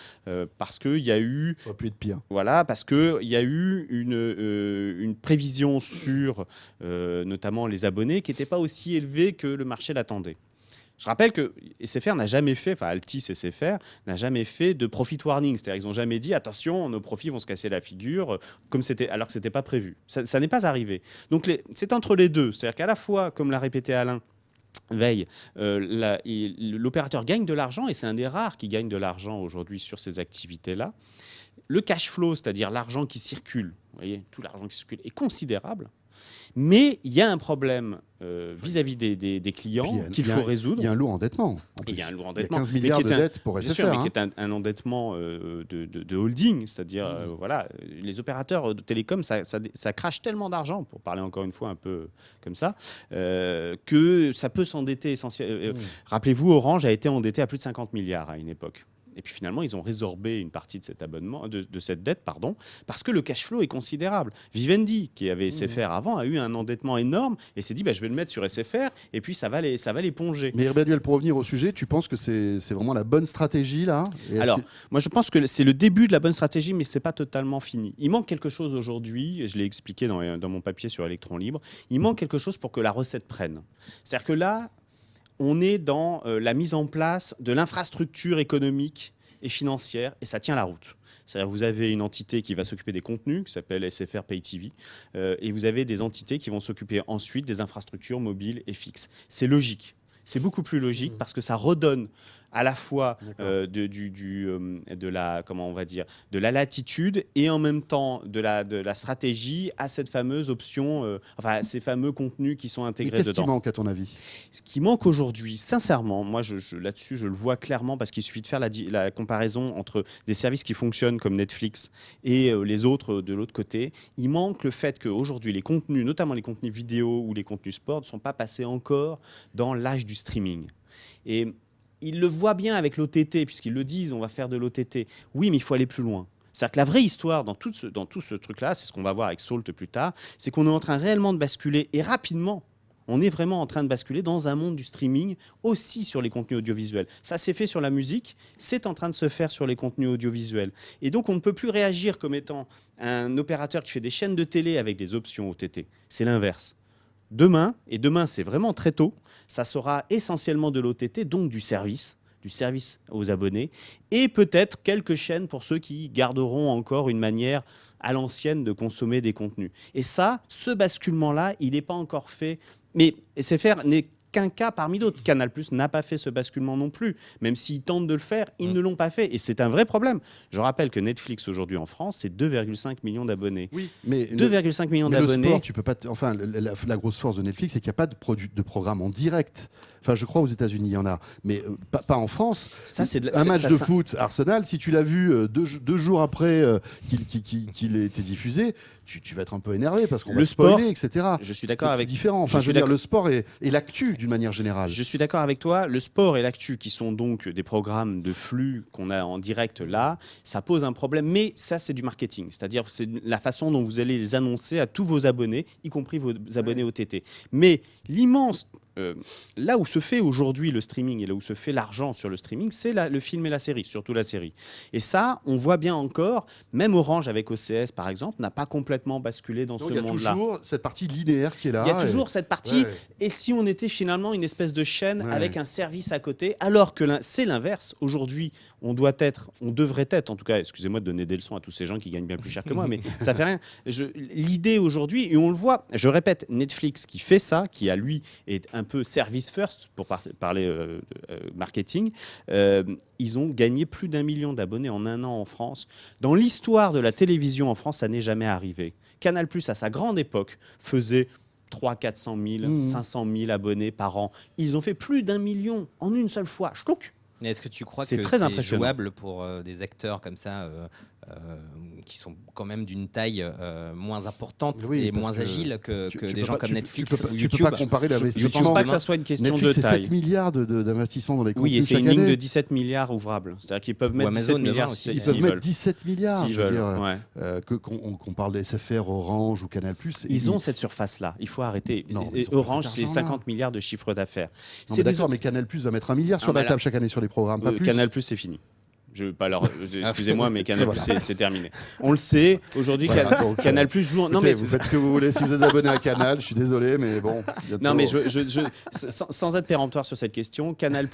parce qu'il y a eu... Ça aurait pu être pire. Voilà, parce qu'il y a eu une prévision sur notamment les abonnés qui n'était pas aussi élevée que le marché l'attendait. Je rappelle que SFR n'a jamais fait, enfin Altis SFR n'a jamais fait de profit warning, c'est-à-dire ils n'ont jamais dit attention, nos profits vont se casser la figure, comme alors que ce n'était pas prévu. Ça n'est pas arrivé. Donc c'est entre les deux, c'est-à-dire qu'à la fois, comme l'a répété Alain Veil, l'opérateur gagne de l'argent, et c'est un des rares qui gagne de l'argent aujourd'hui sur ces activités-là. Le cash flow, c'est-à-dire l'argent qui circule, vous voyez, tout l'argent qui circule, est considérable. Mais il y a un problème vis-à-vis des clients Puis, qu'il faut résoudre. Il y a un lourd endettement. en Et il y a plus. un lourd Il y a endettement. 15 mais milliards qui de est un- dettes pour Bien SFR. sûr, mais hein. qui est un endettement de holding, c'est-à-dire voilà, les opérateurs de télécom, ça crache tellement d'argent, pour parler encore une fois un peu comme ça, que ça peut s'endetter essentiellement. Rappelez-vous, Orange a été endetté à plus de 50 milliards à une époque. Et puis finalement, ils ont résorbé une partie de cet abonnement, de cette dette, pardon, parce que le cash flow est considérable. Vivendi, qui avait SFR avant, a eu un endettement énorme et s'est dit bah, je vais le mettre sur SFR et puis ça va l'éponger. Mais Emmanuel, pour revenir au sujet, tu penses que c'est vraiment la bonne stratégie là? Et est-ce Alors, que- moi je pense que c'est le début de la bonne stratégie, mais ce n'est pas totalement fini. Il manque quelque chose aujourd'hui, je l'ai expliqué dans mon papier sur Electron Libre, il manque quelque chose pour que la recette prenne. C'est-à-dire que là, on est dans la mise en place de l'infrastructure économique et financière, et ça tient la route. C'est-à-dire vous avez une entité qui va s'occuper des contenus, qui s'appelle SFR Pay TV, et vous avez des entités qui vont s'occuper ensuite des infrastructures mobiles et fixes. C'est logique. C'est beaucoup plus logique parce que ça redonne à la fois de la latitude et en même temps de la stratégie à cette fameuse option, enfin ces fameux contenus qui sont Mais intégrés qu'est-ce qui dedans. manque à ton avis? Ce qui manque aujourd'hui, sincèrement, moi là-dessus je le vois clairement parce qu'il suffit de faire la comparaison entre des services qui fonctionnent comme Netflix et les autres de l'autre côté. Il manque le fait qu'aujourd'hui les contenus, notamment les contenus vidéo ou les contenus sport, ne sont pas passés encore dans l'âge du streaming. Et ils le voient bien avec l'OTT, puisqu'ils le disent, on va faire de l'OTT. Oui, mais il faut aller plus loin. C'est-à-dire que la vraie histoire dans tout ce truc-là, c'est ce qu'on va voir avec Salt plus tard, c'est qu'on est en train réellement de basculer, et rapidement, on est vraiment en train de basculer dans un monde du streaming, aussi sur les contenus audiovisuels. Ça s'est fait sur la musique, c'est en train de se faire sur les contenus audiovisuels. Et donc, on ne peut plus réagir comme étant un opérateur qui fait des chaînes de télé avec des options OTT. C'est l'inverse. Demain, et demain c'est vraiment très tôt, ça sera essentiellement de l'OTT, donc du service aux abonnés, et peut-être quelques chaînes pour ceux qui garderont encore une manière à l'ancienne de consommer des contenus. Et ça, ce basculement-là, il n'est pas encore fait, mais SFR n'est qu'un cas parmi d'autres. Canal+ n'a pas fait ce basculement non plus. Même s'ils tentent de le faire, ils ne l'ont pas fait. Et c'est un vrai problème. Je rappelle que Netflix, aujourd'hui en France, c'est 2,5 millions d'abonnés. Oui, mais 2,5 millions le d'abonnés. sport, tu peux pas. Enfin, la grosse force de Netflix, c'est qu'il n'y a pas de programme en direct. Enfin, je crois aux États-Unis, il y en a, mais pas en France. Ça, c'est un match de foot, Arsenal, si tu l'as vu 2 jours après qu'il ait été diffusé, tu vas être un peu énervé parce qu'on va te spoiler, etc. Je suis d'accord avec. C'est différent. Enfin, je veux dire, le sport et l'actu d'une manière générale. Je suis d'accord avec toi. Le sport et l'actu, qui sont donc des programmes de flux qu'on a en direct là, ça pose un problème. Mais ça, c'est du marketing. C'est-à-dire, c'est la façon dont vous allez les annoncer à tous vos abonnés, y compris vos abonnés OTT. Mais l'immense là où se fait aujourd'hui le streaming et là où se fait l'argent sur le streaming, c'est le film et la série, surtout la série. Et ça, on voit bien encore, même Orange avec OCS par exemple, n'a pas complètement basculé dans ce monde-là. Il y a toujours cette partie linéaire qui est là. Il y a toujours cette partie. Ouais. Et si on était finalement une espèce de chaîne avec un service à côté, alors que c'est l'inverse. Aujourd'hui, on devrait être, en tout cas, excusez-moi de donner des leçons à tous ces gens qui gagnent bien plus cher que moi, mais ça fait rien. L'idée aujourd'hui, et on le voit, je répète, Netflix qui fait ça, qui à lui est un peu service first pour parler marketing, ils ont gagné plus d'1 million d'abonnés en un an en France. Dans l'histoire de la télévision en France, ça n'est jamais arrivé. Canal+, à sa grande époque, faisait 400 000, 500 000 abonnés par an. Ils ont fait plus d'1 million en une seule fois. Schlouck. Mais est-ce que tu crois C'est que très c'est impressionnant. jouable pour des acteurs comme ça qui sont quand même d'une taille moins importante et moins agile que des gens comme Netflix ou YouTube? Tu peux pas comparer Je l'investissement. ne pense pas que ça soit une question Netflix, de c'est taille. 7 milliards d'investissement dans les contenus. Oui, et c'est chaque une ligne année. de 17 milliards ouvrables. C'est-à-dire qu'ils peuvent mettre Amazon 17 milliards aussi. Ils s'ils peuvent mettre veulent. 17 milliards. S'ils Je veux veulent, dire, qu'on parle des SFR, Orange ou Canal+. Ils ont cette surface-là. Il faut arrêter. Non, Et ils ont pas Orange, cet c'est argent-là. 50 milliards de chiffre d'affaires. Non, mais d'accord, mais Canal+ va mettre 1 milliard sur mais la là- table chaque année sur les programmes. Pas plus. Canal+, c'est fini. Je veux pas leur... Excusez-moi, mais Canal+, Voilà. c'est terminé. On le sait. Aujourd'hui, Voilà, donc, Canal+, joue... Non, Écoutez, mais... vous faites ce que vous voulez. Si vous êtes abonné à Canal, je suis désolé, mais bon. Bientôt... Non, mais sans être péremptoire sur cette question, Canal+,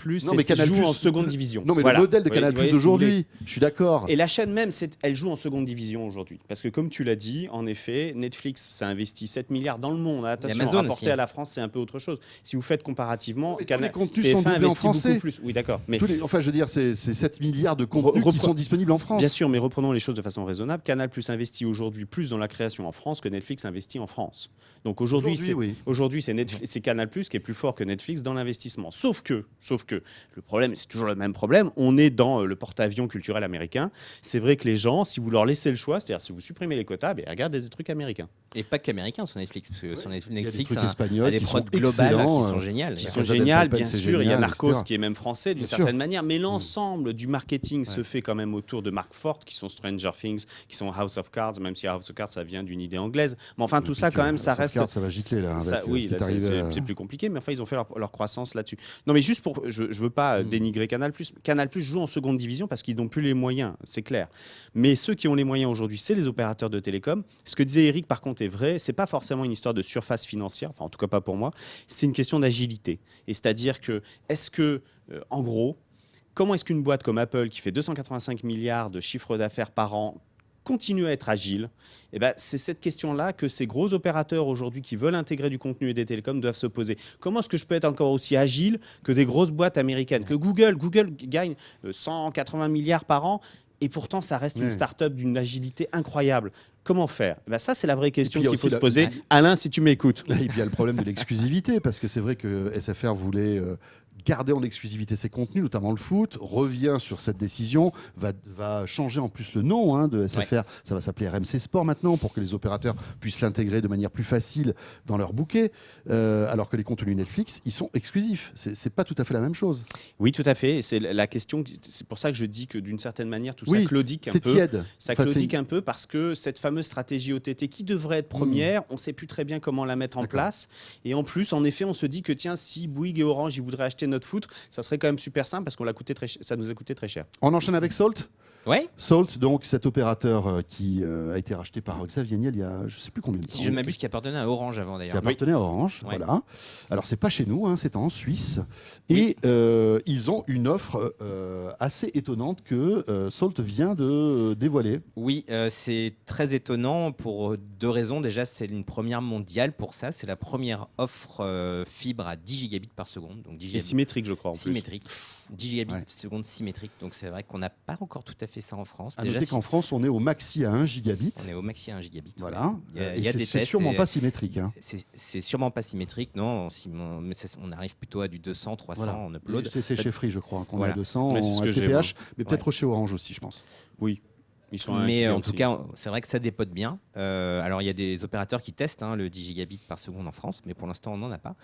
Canal+, joue en seconde division. Non, mais Voilà. le modèle de Vous Canal+ voyez ce que vous voulez. d'aujourd'hui, je suis d'accord. Et la chaîne même, elle joue en seconde division aujourd'hui. Parce que comme tu l'as dit, en effet, Netflix, ça investit 7 milliards dans le monde. Attention, Amazon rapporté aussi. à la France, c'est un peu autre chose. Si vous faites comparativement, Mais tous les contenus TF1 sont doublés en investit français. beaucoup plus. Oui, d'accord. Mais Enfin, je veux dire, c'est 7 milliards de contenus qui sont disponibles en France. bien sûr, mais reprenons les choses de façon raisonnable. Canal+ investit aujourd'hui plus dans la création en France que Netflix investit en France. Donc aujourd'hui, c'est Canal+ qui est plus fort que Netflix dans l'investissement. Sauf que le problème, c'est toujours le même problème, on est dans le porte-avions culturel américain. C'est vrai que les gens, si vous leur laissez le choix, c'est-à-dire si vous supprimez les quotas, ils regardent des trucs américains. Et pas qu'américain sur Netflix, parce que sur Il y a des Netflix, trucs a espagnols des qui prods sont globales excellents, qui sont géniales. Qui Qui sont sont géniales, Papel, bien c'est sûr. Il y a génial, Narcos etc. qui est même français d'une Bien sûr. certaine manière, mais l'ensemble du marketing se fait quand même autour de marques fortes qui sont Stranger Things, qui sont House of Cards, même si House of Cards ça vient d'une idée anglaise. Mais enfin tout ça quand même, ça reste. Ça va gicler là. Ça, avec, oui, ce qui là, est arrivé, c'est plus compliqué, mais enfin ils ont fait leur croissance là-dessus. Non, mais juste pour, je veux pas dénigrer Canal+. Canal+ joue en seconde division parce qu'ils n'ont plus les moyens, c'est clair. Mais ceux qui ont les moyens aujourd'hui, c'est les opérateurs de télécom. Ce que disait Eric, par contre, est vrai. C'est pas forcément une histoire de surface financière, enfin en tout cas pas pour moi. C'est une question d'agilité. Et c'est-à-dire que, en gros, comment est-ce qu'une boîte comme Apple, qui fait 285 milliards de chiffre d'affaires par an, continue à être agile? Eh ben, c'est cette question-là que ces gros opérateurs aujourd'hui qui veulent intégrer du contenu et des télécoms doivent se poser. Comment est-ce que je peux être encore aussi agile que des grosses boîtes américaines? Que Google gagne 180 milliards par an et pourtant ça reste une start-up d'une agilité incroyable. Comment faire? Eh ben, ça, c'est la vraie question qu'il faut se poser. Alain, si tu m'écoutes. Et puis il y a le problème de l'exclusivité, parce que c'est vrai que SFR voulait garder en exclusivité ses contenus, notamment le foot, revient sur cette décision, va changer en plus le nom de SFR. Ouais. Ça va s'appeler RMC Sport maintenant, pour que les opérateurs puissent l'intégrer de manière plus facile dans leur bouquet, alors que les contenus Netflix, ils sont exclusifs. C'est pas tout à fait la même chose. Oui, tout à fait. C'est la question. C'est pour ça que je dis que d'une certaine manière, tout ça claudique un peu. C'est tiède. Ça claudique un peu parce que cette fameuse stratégie OTT qui devrait être première, on ne sait plus très bien comment la mettre en place. Et en plus, en effet, on se dit que tiens, si Bouygues et Orange ils voudraient acheter notre foot, ça serait quand même super simple parce qu'on l'a coûté ça nous a coûté très cher. On enchaîne avec Salt. Ouais. Salt, donc cet opérateur qui a été racheté par Xavier Niel il y a je ne sais plus combien de temps. Si je ne m'abuse, qui appartenait à Orange avant Qui d'ailleurs. appartenait à Orange, Ouais. voilà. Alors c'est pas chez nous, hein, c'est en Suisse. Oui. Et ils ont une offre assez étonnante que Salt vient de dévoiler. Oui, c'est très étonnant pour deux raisons. Déjà, c'est une première mondiale pour ça. C'est la première offre fibre à 10 gigabits par seconde. Donc 10 Et gigabits symétrique, je crois, en plus. symétrique. 10 gigabits Ouais. seconde symétrique. Donc c'est vrai qu'on n'a pas encore tout à fait ça en France. À Déjà, noter qu'en France, on est au maxi à 1 gigabit. on est au maxi à 1 gigabit. Voilà. Ouais. Il Et y a des c'est tests. sûrement et pas symétrique. Hein. c'est sûrement pas symétrique, non. Mais on arrive plutôt à du 200, 300 Voilà. en upload. C'est chez Free, je crois, qu'on Voilà. a 200 Ouais, c'est ce en que j'ai, FTTH, moi. mais peut-être chez Orange aussi, je pense. Oui. Ils sont à un Mais giga en tout aussi. cas, c'est vrai que ça dépote bien. Alors, il y a des opérateurs qui testent le 10 gigabits par seconde en France, mais pour l'instant, on n'en a pas.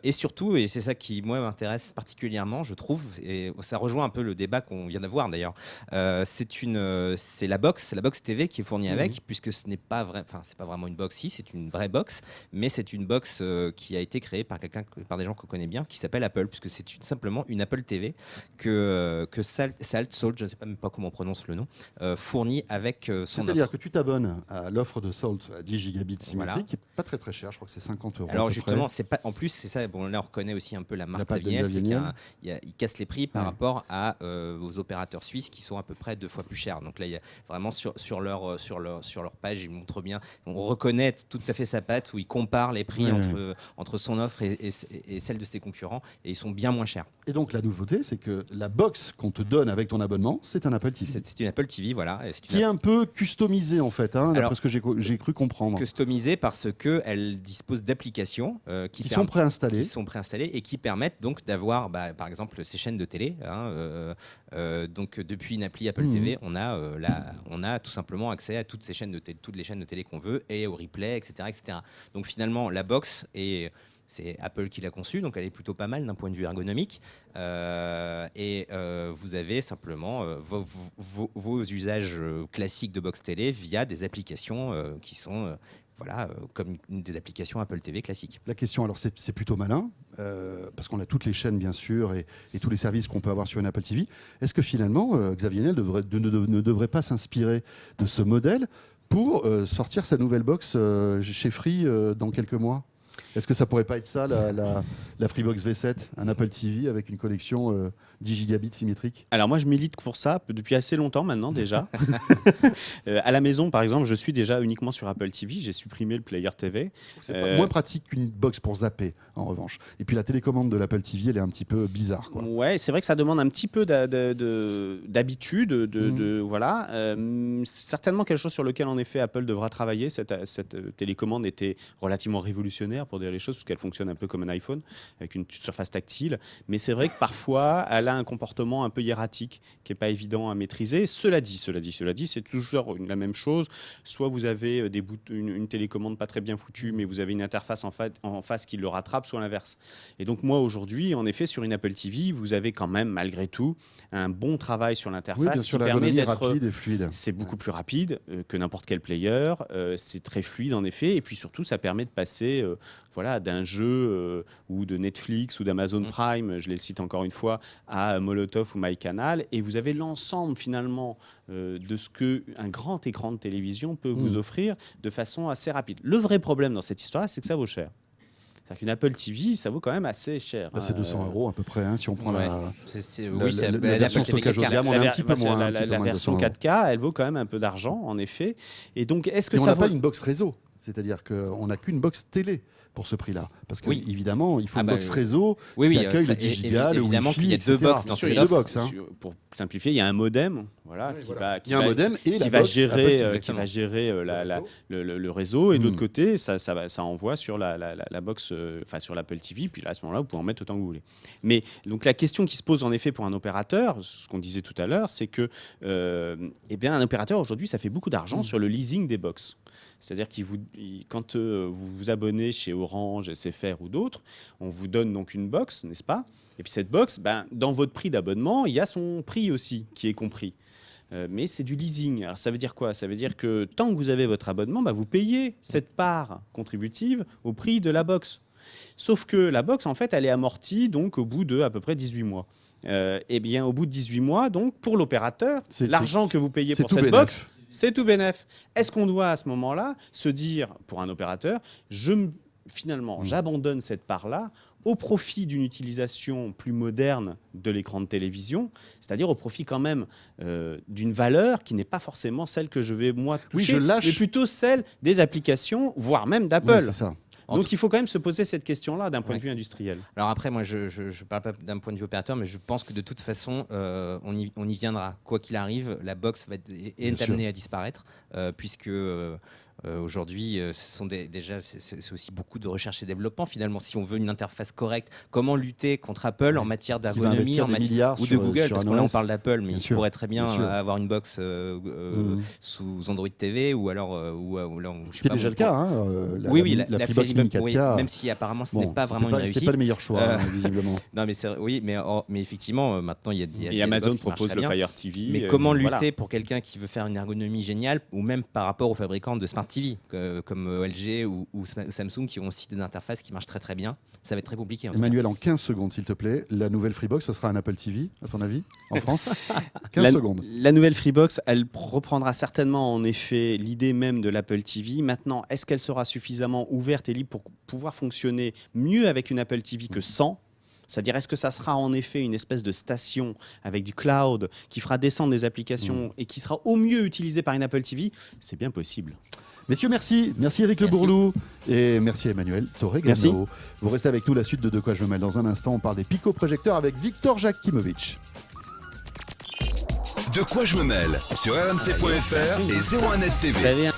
Et surtout, et c'est ça qui, moi, m'intéresse particulièrement, je trouve, et ça rejoint un peu le débat qu'on vient d'avoir d'ailleurs, c'est la box TV qui est fournie avec, puisque ce n'est pas vrai, enfin, c'est pas vraiment une box, si, c'est une vraie box, mais c'est une box qui a été créée par par des gens qu'on connaît bien, qui s'appelle Apple, puisque c'est simplement une Apple TV que Salt, je ne sais même pas comment on prononce le nom, fourni avec son C'est-à-dire offre. que tu t'abonnes à l'offre de Salt à 10 gigabits symétrique, Voilà. qui n'est pas très très cher, je crois que c'est 50 euros. Alors à peu justement, près. c'est pas. En plus, c'est ça. Bon, là, on reconnaît aussi un peu la marque patte de Xavier Niel, c'est qu'il y a Xavier un- il casse les prix par Ouais. rapport aux opérateurs suisses qui sont à peu près 2 fois plus chers. Donc là, il y a vraiment sur leur page, ils montrent bien. On reconnaît tout à fait sa patte où il compare les prix Ouais. entre son offre et celle de ses concurrents, et ils sont bien moins chers. Et donc la nouveauté, c'est que la box qu'on te donne avec ton abonnement, c'est un Apple TV. C'est une Apple TV, voilà. Et c'est une Qui est un peu customisé en fait, hein, d'après Alors, ce que j'ai cru comprendre. customisée parce qu'elle dispose d'applications Qui sont préinstallés. qui sont préinstallées et qui permettent donc d'avoir, par exemple, ces chaînes de télé. Donc depuis une appli Apple TV, on a tout simplement accès à toutes ces chaînes de télé, toutes les chaînes de télé qu'on veut, et au replay, etc., etc. Donc finalement, la box c'est Apple qui l'a conçue, donc elle est plutôt pas mal d'un point de vue ergonomique. Vous avez simplement vos usages classiques de box télé via des applications qui sont comme des applications Apple TV classiques. La question, alors c'est plutôt malin, parce qu'on a toutes les chaînes bien sûr et tous les services qu'on peut avoir sur une Apple TV. Est-ce que finalement, Xavier Niel ne devrait pas s'inspirer de ce modèle pour sortir sa nouvelle box chez Free dans quelques mois ? Est-ce que ça pourrait pas être ça, la Freebox V7, un Apple TV avec une collection 10 gigabits symétrique ? Alors moi, je milite pour ça depuis assez longtemps maintenant déjà. À la maison, par exemple, je suis déjà uniquement sur Apple TV. J'ai supprimé le Player TV. C'est pas moins pratique qu'une box pour zapper, en revanche. Et puis la télécommande de l'Apple TV, elle est un petit peu bizarre, quoi. Ouais, c'est vrai que ça demande un petit peu d'habitude, voilà. C'est certainement quelque chose sur lequel en effet Apple devra travailler. Cette télécommande était relativement révolutionnaire pour dire les choses, parce qu'elle fonctionne un peu comme un iPhone avec une surface tactile. Mais c'est vrai que parfois, elle a un comportement un peu hiératique qui n'est pas évident à maîtriser. Cela dit, c'est toujours la même chose. Soit vous avez une télécommande pas très bien foutue, mais vous avez une interface en face qui le rattrape, soit l'inverse. Et donc moi aujourd'hui, en effet, sur une Apple TV, vous avez quand même malgré tout un bon travail sur l'interface, Oui, bien sûr, qui permet l'ergonomie d'être rapide et fluide. C'est beaucoup plus rapide que n'importe quel player. C'est très fluide en effet, et puis surtout ça permet de passer d'un jeu ou de Netflix ou d'Amazon Prime, je les cite encore une fois, à Molotov ou MyCanal, et vous avez l'ensemble finalement de ce qu'un grand écran de télévision peut vous offrir de façon assez rapide. Le vrai problème dans cette histoire-là, c'est que ça vaut cher. C'est-à-dire qu'une Apple TV, ça vaut quand même assez cher. Bah, c'est 200 euros à peu près, hein, si on prend Ouais. la version stockage haut de gamme, on est un petit peu moins. un petit peu La moins de version 200 euros. 4K, elle vaut quand même un peu d'argent, en effet. Et donc, est-ce que Et on ça n'a vaut... pas une box réseau, c'est-à-dire qu'on n'a qu'une box télé pour ce prix-là. Parce qu'évidemment, il faut une box réseau qui accueille le 10 gigas, le évidemment Wi-Fi, qu'il y a deux etc. box dans Bien sûr, ces il y a deux box. Hein. Pour simplifier, il y a un modem Il y a un modem et la qui va box gérer, Apple TV. qui va gérer réseau. le réseau. Et de l'autre côté, ça envoie sur la box, sur l'Apple TV. Puis là, à ce moment-là, vous pouvez en mettre autant que vous voulez. Mais donc la question qui se pose en effet pour un opérateur, ce qu'on disait tout à l'heure, c'est que un opérateur aujourd'hui, ça fait beaucoup d'argent sur le leasing des box. C'est-à-dire quand vous vous abonnez chez Orange, SFR ou d'autres, on vous donne donc une box, n'est-ce pas ? Et puis cette box, dans votre prix d'abonnement, il y a son prix aussi qui est compris. Mais c'est du leasing. Alors ça veut dire quoi ? Ça veut dire que tant que vous avez votre abonnement, vous payez cette part contributive au prix de la box. Sauf que la box, en fait, elle est amortie donc au bout de à peu près 18 mois. Eh bien, au bout de 18 mois, donc, pour l'opérateur, l'argent que vous payez pour cette box, c'est tout bénef. Est-ce qu'on doit à ce moment-là se dire, pour un opérateur, finalement, j'abandonne cette part-là au profit d'une utilisation plus moderne de l'écran de télévision, c'est-à-dire au profit quand même d'une valeur qui n'est pas forcément celle que je vais moi toucher, mais plutôt celle des applications, voire même d'Apple. Oui, c'est ça. Donc il faut quand même se poser cette question-là d'un point de vue industriel. Alors après, moi, je parle pas d'un point de vue opérateur, mais je pense que de toute façon, on y viendra. Quoi qu'il arrive, la box est amenée à disparaître, puisque aujourd'hui, c'est aussi beaucoup de recherche et développement. Finalement, si on veut une interface correcte, comment lutter contre Apple en matière d'ergonomie, ou de Google, parce que là on parle d'Apple, mais il pourrait très bien avoir une box sous Android TV ou alors ce qui est déjà le cas. La Freebox Mini 4K, même si apparemment ce n'est pas vraiment une réussite. C'était pas le meilleur choix, visiblement. Non, mais effectivement, maintenant il y a Amazon propose le Fire TV. Mais comment lutter pour quelqu'un qui veut faire une ergonomie géniale, ou même par rapport aux fabricants de Smart TV comme LG ou Samsung qui ont aussi des interfaces qui marchent très très bien. Ça va être très compliqué. Emmanuel, en 15 secondes s'il te plaît, la nouvelle Freebox, ça sera un Apple TV à ton avis en France? 15 secondes. La nouvelle Freebox, elle reprendra certainement en effet l'idée même de l'Apple TV. Maintenant, est-ce qu'elle sera suffisamment ouverte et libre pour pouvoir fonctionner mieux avec une Apple TV que sans? C'est-à-dire, est-ce que ça sera en effet une espèce de station avec du cloud qui fera descendre des applications et qui sera au mieux utilisée par une Apple TV? C'est bien possible. Messieurs, merci. Merci Eric Le Bourlou et merci Emmanuel Torregrosso. Vous restez avec nous, la suite de quoi je me mêle. Dans un instant, on parle des pico-projecteurs avec Victor Jakimovic. De quoi je me mêle sur rmc.fr et 01net TV.